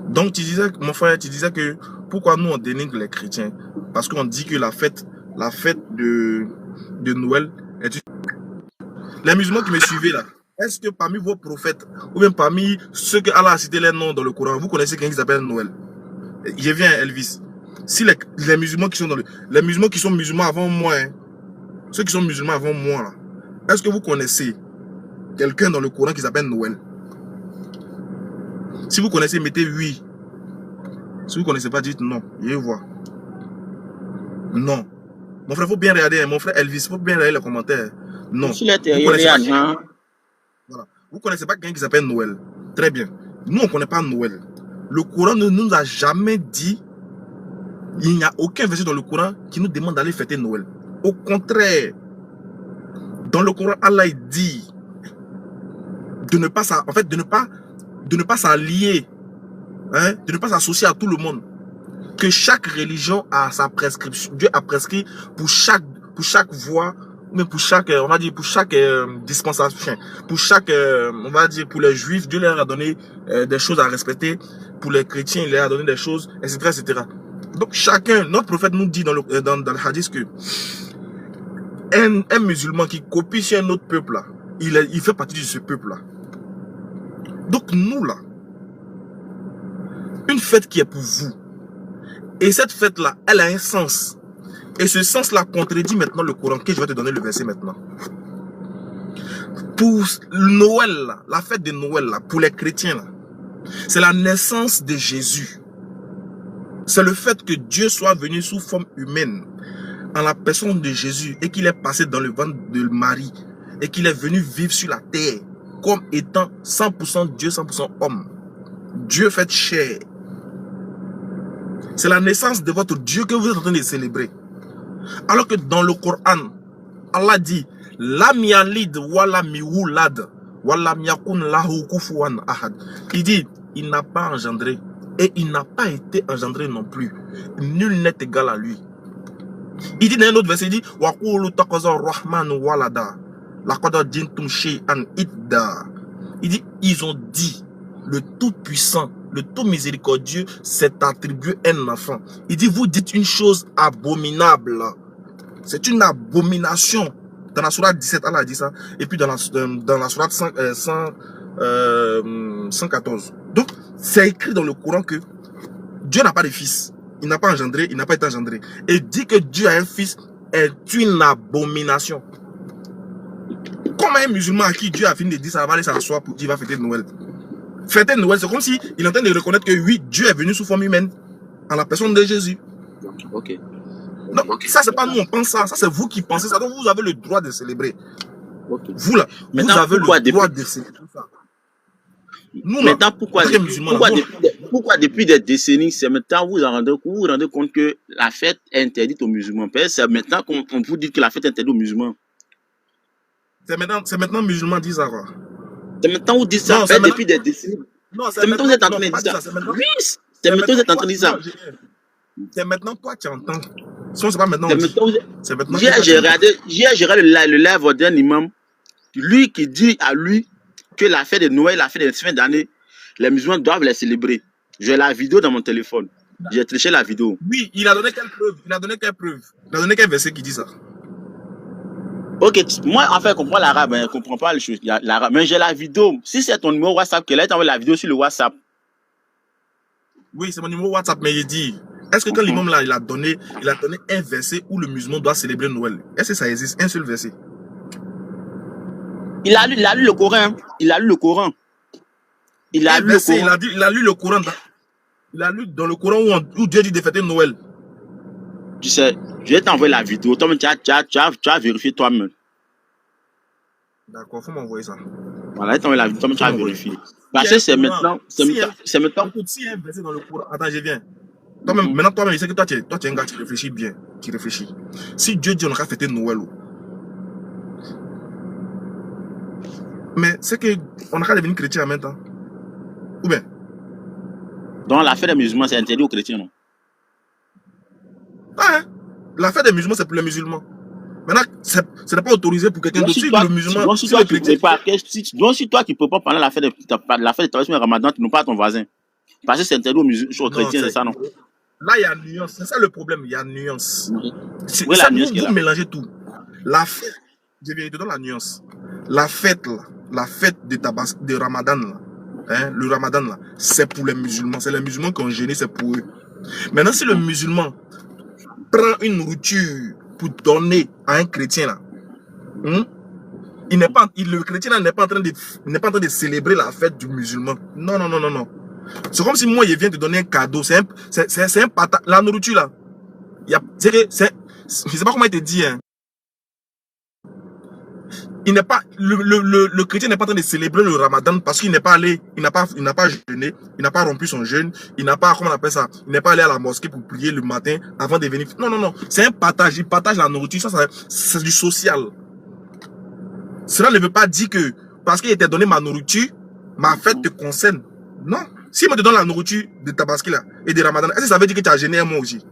Donc tu disais, mon frère, tu disais que pourquoi nous on dénigre les chrétiens? Parce qu'on dit que la fête de Noël est une... Les musulmans qui me suivaient là, est-ce que parmi vos prophètes, ou même parmi ceux que Allah a cité les noms dans le Coran, vous connaissez quelqu'un qui s'appelle Noël? Je viens Elvis. Si les musulmans qui sont les musulmans qui sont musulmans avant moi, hein, ceux qui sont musulmans avant moi là, est-ce que vous connaissez quelqu'un dans le Coran qui s'appelle Noël? Si vous connaissez, mettez oui. Si vous ne connaissez pas, dites non. Je vois. Non. Mon frère, il faut bien regarder. Hein. Mon frère Elvis, il faut bien regarder les commentaires. Non. Vous ne connaissez pas quelqu'un qui s'appelle Noël. Très bien. Nous, on ne connaît pas Noël. Le Coran ne nous a jamais dit, il n'y a aucun verset dans le Coran qui nous demande d'aller fêter Noël. Au contraire, dans le Coran, Allah dit de ne pas s'allier, hein, de ne pas s'associer à tout le monde. Que chaque religion a sa prescription. Dieu a prescrit pour chaque voie, mais pour chaque, on va dire, pour chaque dispensation, pour chaque, on va dire, pour les juifs, Dieu leur a donné des choses à respecter. Pour les chrétiens, il leur a donné des choses, etc., etc. Donc chacun, notre prophète nous dit dans le hadith que un musulman qui copie sur un autre peuple là, il fait partie de ce peuple là. Donc nous là, une fête qui est pour vous, et cette fête là, elle a un sens. Et ce sens là contredit maintenant le Coran, que je vais te donner le verset maintenant. Pour Noël là, la fête de Noël là, pour les chrétiens là, c'est la naissance de Jésus. C'est le fait que Dieu soit venu sous forme humaine, en la personne de Jésus, et qu'il est passé dans le ventre de Marie, et qu'il est venu vivre sur la terre, comme étant 100% Dieu, 100% homme. Dieu fait chair. C'est la naissance de votre Dieu que vous êtes en train de célébrer. Alors que dans le Coran, Allah dit, Lam yalid wala miwulad, wala yakun lahu kufuwan ahad. Il dit, il n'a pas engendré, et il n'a pas été engendré non plus. Nul n'est égal à lui. Il dit dans un autre verset, il dit, Waqulu taqaza rahman walada, laqad jintum shay'an idda. Il dit, ils ont dit, le tout-puissant, le tout miséricordieux s'est attribué un enfant. Il dit, vous dites une chose abominable. C'est une abomination. Dans la sourate 17, Allah a dit ça. Et puis dans la sourate 114. Donc, c'est écrit dans le Coran que Dieu n'a pas de fils. Il n'a pas engendré, il n'a pas été engendré. Et dit que Dieu a un fils est une abomination. Comme un musulman à qui Dieu a fini de dire ça va aller s'asseoir pour qu'il va fêter Noël. Fêter Noël, c'est comme si il est en train de reconnaître que oui, Dieu est venu sous forme humaine, en la personne de Jésus. Ok. Non, ça c'est pas nous, on pense ça. Ça c'est vous qui pensez ça. Donc vous avez le droit de célébrer. Okay. Vous là, vous avez le droit de célébrer ça. Nous, maintenant, pourquoi depuis des décennies, c'est maintenant vous vous rendez compte que la fête est interdite aux musulmans. C'est maintenant qu'on vous dit que la fête est interdite aux musulmans. C'est maintenant musulmans disent ça quoi. C'est maintenant vous dites ça depuis des décennies. Non, c'est maintenant vous êtes en train de dire ça. Oui, c'est maintenant vous êtes en train de dire ça. C'est maintenant toi qui entends. Sinon c'est pas maintenant. C'est maintenant. J'ai regardé le live d'un imam, lui qui dit à lui que la fête de Noël, la fête de fin d'année, les musulmans doivent les célébrer. J'ai la vidéo dans mon téléphone. J'ai triché la vidéo. Oui, il a donné quelle preuve? Il a donné quel verset qui dit ça? Ok, moi en fait je comprends l'arabe, je comprends pas les choses, l'arabe, mais j'ai la vidéo. Si c'est ton numéro WhatsApp, qu'elle a envoyé la vidéo sur le WhatsApp. Oui, c'est mon numéro WhatsApp, mais il dit, est-ce que quand l'imam là, il a donné un verset où le musulman doit célébrer Noël? Est-ce que ça existe? Un seul verset? Il a lu le Coran. Il a lu le Coran. Il a lu le Coran. Il a lu le Coran. Il a lu dans le Coran où Dieu dit de fêter Noël. Tu sais, je vais t'envoyer la vidéo. Toi, tu as vérifié toi-même. D'accord, faut m'envoyer ça. Voilà, je t'envoie la vidéo, toi, tu as vérifié. Parce que c'est maintenant. C'est maintenant. Si un verset dans le Coran. Attends, je viens. Toi-même, maintenant, toi-même, je sais que toi, tu es un gars qui réfléchit bien. Tu réfléchis. Si Dieu dit on a fêter Noël. Mais c'est qu'on n'a qu'à devenir chrétien en même temps. Ou bien? Donc la fête des musulmans, c'est interdit aux chrétiens, non? Ah, hein? La fête des musulmans, c'est pour les musulmans. Maintenant, ce n'est pas autorisé pour quelqu'un d'autre. Si le musulman, donc si toi qui ne peux pas pendant la fête de Tabaski et Ramadan, tu n'as pas ton voisin. Parce que c'est interdit aux Non, chrétiens, c'est ça, non? là, il y a nuance. C'est ça le problème, il y a nuance. Oui, Ça, la nuance qui est vous là. mélangez tout. La fête, je vais te donner la nuance. La fête, là, la fête de Ramadan, là, hein, le Ramadan, là, c'est pour les musulmans. C'est les musulmans qui ont gêné, c'est pour eux. Maintenant, si le musulman prend une nourriture pour donner à un chrétien, là, le chrétien là n'est pas en train de célébrer la fête du musulman. Non, non, non, non, non. C'est comme si moi, je viens te donner un cadeau. C'est un partage. La nourriture, là, je ne sais pas comment il te dit, hein. Il n'est pas, le chrétien n'est pas en train de célébrer le Ramadan parce qu'il n'est pas allé, il n'a pas jeûné, il n'a pas rompu son jeûne, il n'a pas, comment on appelle ça, il n'est pas allé à la mosquée pour prier le matin avant de venir. Non, non, non. C'est un partage. Il partage la nourriture. Ça c'est du social. Cela ne veut pas dire que parce qu'il t'a donné ma nourriture, ma fête te concerne. Non. Si moi te donne la nourriture de Tabaski là et de Ramadan, est-ce que ça veut dire que tu as gêné moi aussi?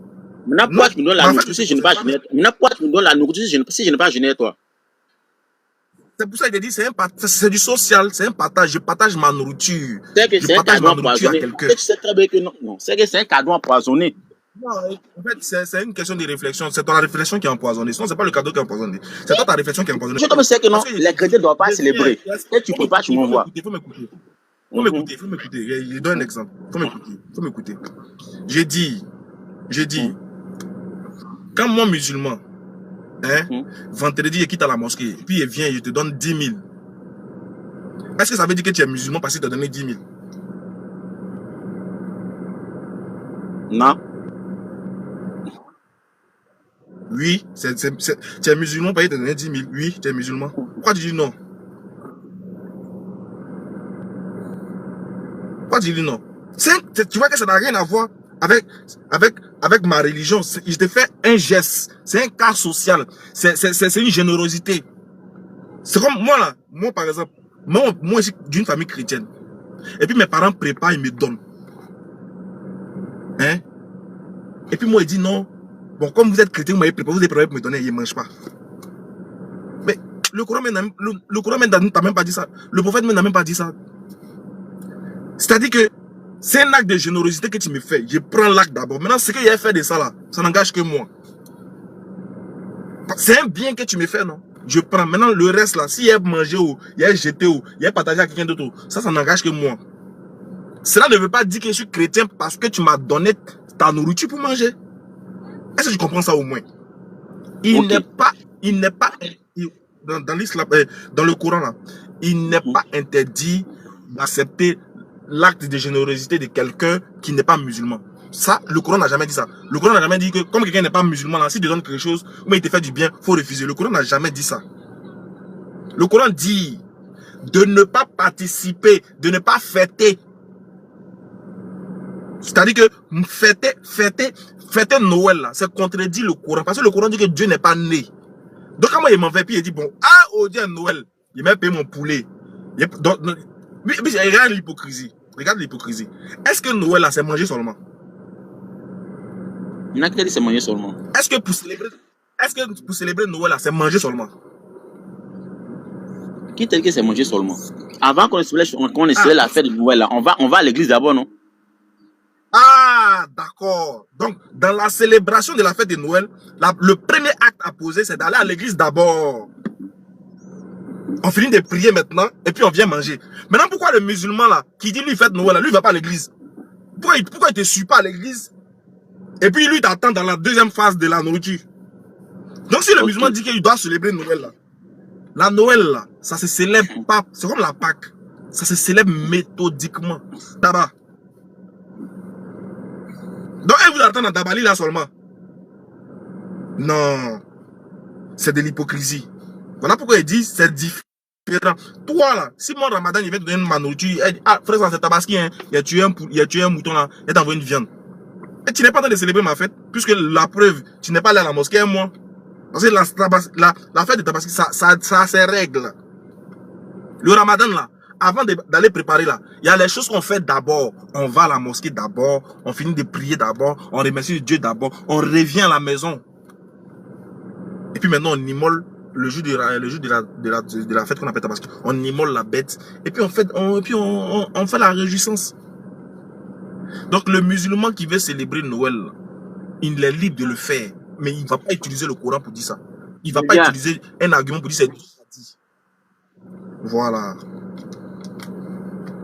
Maintenant, pourquoi tu me donnes la nourriture si je n'ai pas gêné? Maintenant, pourquoi tu me donnes la nourriture si je n'ai pas gêné toi? C'est pour ça que je dis c'est du social, c'est un partage. Je partage ma nourriture. C'est que c'est un cadeau empoisonné. Tu sais très bien que non, c'est que c'est un cadeau empoisonné. Non, en fait, c'est une question de réflexion. C'est ton réflexion qui est empoisonnée. Sinon, c'est pas le cadeau qui est empoisonné. C'est toi ta réflexion qui est empoisonnée. Je te sais que non, les chrétiens ne doivent pas célébrer. Et tu peux pas, tu m'envoies. Il faut m'écouter. Faut m'écouter. Je donne un exemple. Faut m'écouter. J'ai dit, quand moi, musulman, hein, vendredi, je quitte à la mosquée, puis il vient, je te donne 10 000. Est-ce que ça veut dire que tu es musulman parce qu'il t'a donné 10 000? Non. Oui, tu es musulman parce qu'il t'a donné 10 000. Oui, tu es musulman. Pourquoi tu dis non? Pourquoi tu dis non? Tu vois que ça n'a rien à voir avec ma religion. Je te fais un geste. C'est un cas social. C'est une générosité. C'est comme moi là. Moi par exemple. Moi je suis d'une famille chrétienne. Et puis mes parents préparent, ils me donnent. Hein? Et puis moi je dis non. Bon, comme vous êtes chrétien, vous m'avez préparé, vous êtes préparé pour me donner, ils ne mangent pas. Mais le Coran même t'a même pas dit ça. Le prophète n'a même pas dit ça. C'est-à-dire que c'est un acte de générosité que tu me fais. Je prends l'acte d'abord. Maintenant, ce que j'ai fait de ça là, ça n'engage que moi. C'est un bien que tu me fais, non? Je prends. Maintenant, le reste là, si il y a mangé ou il y a jeté ou il y a partagé à quelqu'un d'autre, ça n'engage que moi. Cela ne veut pas dire que je suis chrétien parce que tu m'as donné ta nourriture pour manger. Est-ce que tu comprends ça au moins? Il n'est pas dans l'islam, dans le Coran là, il n'est pas interdit d'accepter l'acte de générosité de quelqu'un qui n'est pas musulman. Ça, le Coran n'a jamais dit ça. Le Coran n'a jamais dit que comme quelqu'un n'est pas musulman, là, s'il te donne quelque chose, ou il te fait du bien, il faut refuser. Le Coran n'a jamais dit ça. Le Coran dit de ne pas participer, de ne pas fêter. C'est-à-dire que fêter Noël, là, c'est contredit le Coran. Parce que le Coran dit que Dieu n'est pas né. Donc, quand moi, il m'en fait, puis il dit, bon, au Dieu Noël, il m'a payé mon poulet. Regarde l'hypocrisie. Regarde l'hypocrisie. Est-ce que Noël, là, c'est manger seulement? Il y en a qui disent c'est manger seulement. Est-ce que pour célébrer Noël, là, c'est manger seulement? Qui t'a dit que c'est manger seulement? Avant qu'on essaie la fête de Noël, là, on va à l'église d'abord, non? Ah, d'accord. Donc, dans la célébration de la fête de Noël, le premier acte à poser, c'est d'aller à l'église d'abord. On finit de prier maintenant, et puis on vient manger. Maintenant, pourquoi le musulman, là, qui dit lui fête Noël, là, lui, il va pas à l'église? Pourquoi il te suit pas à l'église? Et puis lui, t'attend dans la deuxième phase de la nourriture. Donc, si le musulman dit qu'il doit célébrer Noël, là, la Noël, là, ça se célèbre pas, c'est comme la Pâque. Ça se célèbre méthodiquement. D'abord. Donc, elle vous attend dans Dabali là seulement. Non. C'est de l'hypocrisie. Voilà pourquoi il dit c'est différent. Toi là, si mon Ramadan il va te donner ma nourriture, elle dit, ah frère, c'est Tabaski, hein, il a tué un mouton là, il t'a envoyé une viande. Et tu n'es pas en train de célébrer ma fête, puisque la preuve, tu n'es pas allé à la mosquée un mois. Parce que la fête de Tabaski, ça a ses règles. Le Ramadan là, avant d'aller préparer là, il y a les choses qu'on fait d'abord. On va à la mosquée d'abord, on finit de prier d'abord, on remercie Dieu d'abord, on revient à la maison. Et puis maintenant on immole le jour de la fête qu'on appelle Tabaski. On immole la bête et puis on fait la réjouissance. Donc le musulman qui veut célébrer Noël, il est libre de le faire. Mais il ne va pas utiliser le Coran pour dire ça. Il ne va pas Bien. utiliser un argument pour dire c'est Dieu qui a dit. Voilà.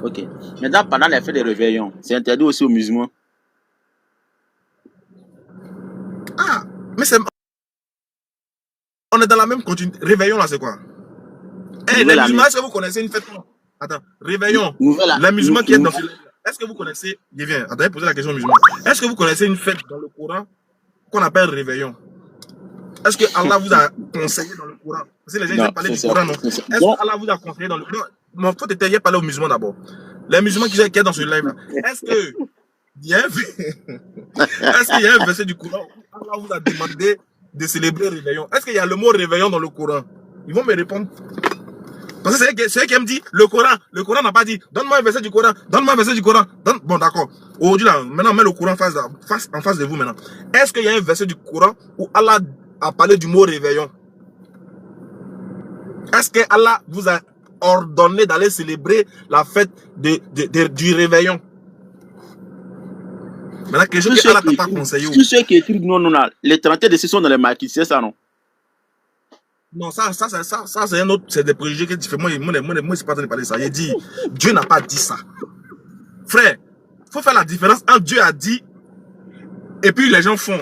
Ok. Maintenant, pendant les fêtes de réveillon, c'est interdit aussi aux musulmans. Ah, mais c'est... On est dans la même continuité. Réveillon là, c'est quoi? Eh, les Nouvelle musulmans, année. est-ce que vous connaissez une fête? Attends, réveillon. Nouvelle Les musulmans qui est dans année. ce... Est-ce que vous connaissez... Je viens, attendez, posez la question aux musulmans. Est-ce que vous connaissez une fête dans le Coran qu'on appelle réveillon? Est-ce que Allah vous a conseillé dans le Coran? Parce que les gens Non, ont parlé du c'est Coran, non? ça. Est-ce Donc, que Allah vous a conseillé dans le Coran? Mon faute était hier parler aux musulmans d'abord. Les musulmans qui sont dans ce live-là. Est-ce que... il y a est-ce qu'il y a un verset du Coran où Allah vous a demandé de célébrer le réveillon? Est-ce qu'il y a le mot réveillon dans le Coran? Ils vont me répondre. Parce que c'est eux qui me dit le Coran n'a pas dit donne-moi un verset du Coran, donne-moi un verset du Coran. Bon, d'accord. Aujourd'hui, là, maintenant, mets le Coran en face de vous maintenant. Est-ce qu'il y a un verset du Coran où Allah a parlé du mot réveillon? Est-ce que Allah vous a ordonné d'aller célébrer la fête du réveillon? Maintenant, quelque chose que Allah t'a pas conseillé. Tous ceux qui écrivent non, les 31 décisions sont dans les maquis, c'est ça, non? Non, ça c'est un autre, c'est des préjugés que tu fais. Moi, c'est pas en train de parler de ça. Il dit, Dieu n'a pas dit ça. Frère, faut faire la différence entre Dieu a dit et puis les gens font.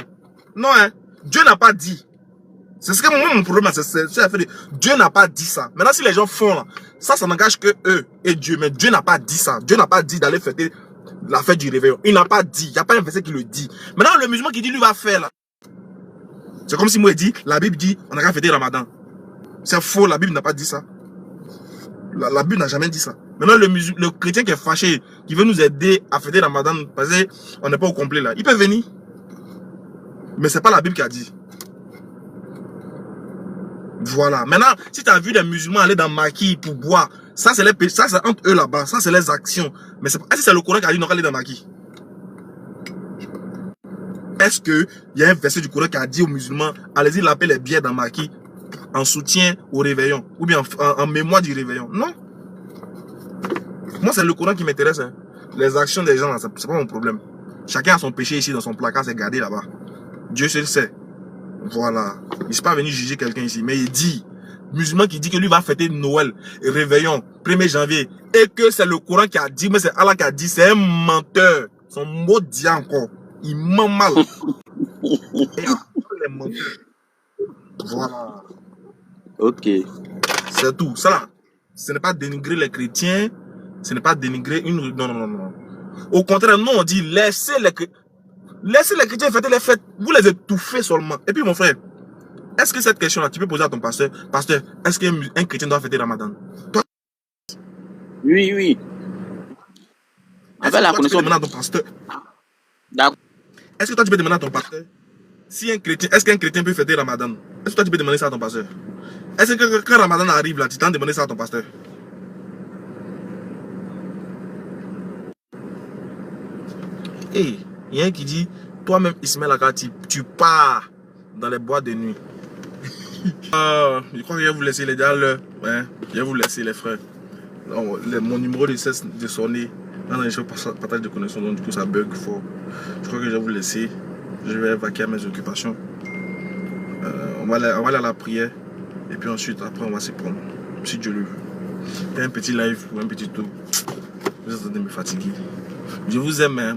Non, hein, Dieu n'a pas dit. C'est ce que moi, mon problème, c'est Dieu n'a pas dit ça. Maintenant, si les gens font là, ça n'engage que eux et Dieu. Mais Dieu n'a pas dit ça. Dieu n'a pas dit d'aller fêter la fête du réveillon. Il n'a pas dit. Il n'y a pas un verset qui le dit. Maintenant, le musulman qui dit, lui va faire là. C'est comme si moi, il dit, la Bible dit, on a qu'à fêter Ramadan. C'est faux, la Bible n'a pas dit ça. La Bible n'a jamais dit ça. Maintenant, le chrétien qui est fâché, qui veut nous aider à fêter Ramadan, parce qu'on n'est pas au complet là, il peut venir. Mais c'est pas la Bible qui a dit. Voilà. Maintenant, si tu as vu des musulmans aller dans Maquis pour boire, ça c'est entre eux là-bas, ça c'est les actions. Mais est-ce que c'est le Coran qui a dit non, aller dans Maquis? Est-ce qu'il y a un verset du Coran qui a dit aux musulmans, allez-y laver les bières dans Maquis en soutien au réveillon, ou bien en mémoire du réveillon? Non. Moi, c'est le Coran qui m'intéresse. Hein. Les actions des gens, c'est pas mon problème. Chacun a son péché ici dans son placard, c'est gardé là-bas. Dieu seul sait. Voilà. Il ne s'est pas venu juger quelqu'un ici, mais il dit, musulman qui dit que lui va fêter Noël, réveillon, 1er janvier, et que c'est le Coran qui a dit, mais c'est Allah qui a dit, c'est un menteur. Son mot dit encore. Il ment mal. Et les menteurs. Voilà. Ok. C'est tout. Ça là, ce n'est pas dénigrer les chrétiens, ce n'est pas dénigrer une... Non. Au contraire, non, on dit laissez les chrétiens fêter les fêtes. Vous les étouffez seulement. Et puis mon frère, est-ce que cette question-là, tu peux poser à ton pasteur, pasteur, est-ce qu'un chrétien doit fêter Ramadan? Toi, oui. Avec la connaissance de ton pasteur. D'accord. Est-ce que toi tu peux demander à ton pasteur si est-ce qu'un chrétien peut fêter Ramadan? Est-ce que toi tu peux demander ça à ton pasteur? Est-ce que quand Ramadan arrive là, tu t'en demander ça à ton pasteur? Et il y a un qui dit, toi-même Ismaël Akati, tu pars dans les bois de nuit. Je crois que je vais vous laisser les gars là. Ouais, je vais vous laisser les frères. Non, mon numéro de cesse de sonner. Non, je partage de connexion, donc du coup ça bug fort. Je crois que je vais vous laisser. Je vais vaquer à mes occupations. On va aller à la prière. Et puis ensuite, après, on va s'y prendre. Si Dieu le veut. Il y a un petit live ou un petit tour. Vous êtes en train de me fatiguer. Je vous aime. Hein.